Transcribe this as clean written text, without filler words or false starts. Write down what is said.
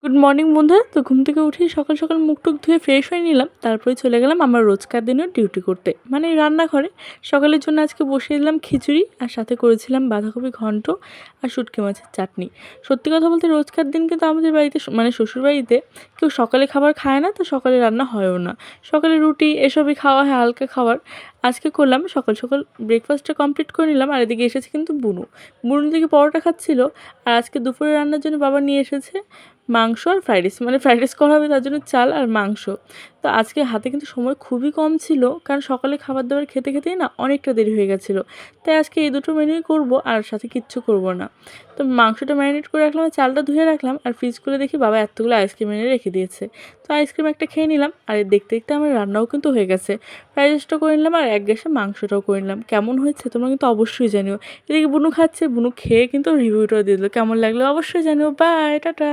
Good morning বন্ধুরা। তো ঘুম থেকে উঠেই সকাল সকাল মুখ টুক ধুয়ে ফ্রেশ হয়ে নিলাম, তারপরে চলে গেলাম আমার রোজকার দিনের ডিউটি করতে, মানে রান্নাঘরে। সকালের জন্য আজকে বসিয়ে দিলাম খিচুড়ি, আর সাথে করেছিলাম বাঁধাকপি ঘন্ট আর শুটকি মাছের চাটনি। সত্যি কথা বলতে রোজকার দিন কিন্তু আমাদের বাড়িতে মানে শ্বশুর বাড়িতে কেউ সকালে খাবার খায় না, তো সকালে রান্না হয়ও না। সকালে রুটি এসবই খাওয়া হয়, হালকা খাবার। আজকে করলাম সকাল সকাল ব্রেকফাস্টটা কমপ্লিট করে নিলাম, আর এদিকে এসেছে কিন্তু বুনু দিকে পরোটা খাচ্ছিল। আর আজকে দুপুরে রান্নার জন্য বাবা নিয়ে এসেছে মাংস আর ফ্রাইড রাইস, মানে ফ্রাইড রাইস করা হবে তার জন্য চাল আর মাংস। তো আজকে হাতে কিন্তু সময় খুবই কম ছিল, কারণ সকালে খাবার দাবার খেতে খেতেই না অনেকটা দেরি হয়ে গেছিলো। তাই আজকে এই দুটো মেনুই করব, আর সাথে কিচ্ছু করব না। তো মাংসটা ম্যারিনেট করে রাখলাম, আর চালটা ধুয়ে রাখলাম, আর ফ্রিজ খুলে দেখি বাবা এতগুলো আইসক্রিম এনে রেখে দিয়েছে। তো আইসক্রিম একটা খেয়ে নিলাম, আর দেখতে দেখতে আমার রান্নাও কিন্তু হয়ে গেছে। ফ্রাইড রাইসটা করে নিলাম, আর এক গ্যাসে মাংসটাও করে নিলাম। কেমন হয়েছে তোমরা কিন্তু অবশ্যই জানিও। এদিকে বুনু খাচ্ছে, বুনু খেয়ে কিন্তু রিভিউটাও দিয়ে দিল, কেমন লাগলো অবশ্যই জানিও। Bye, tata.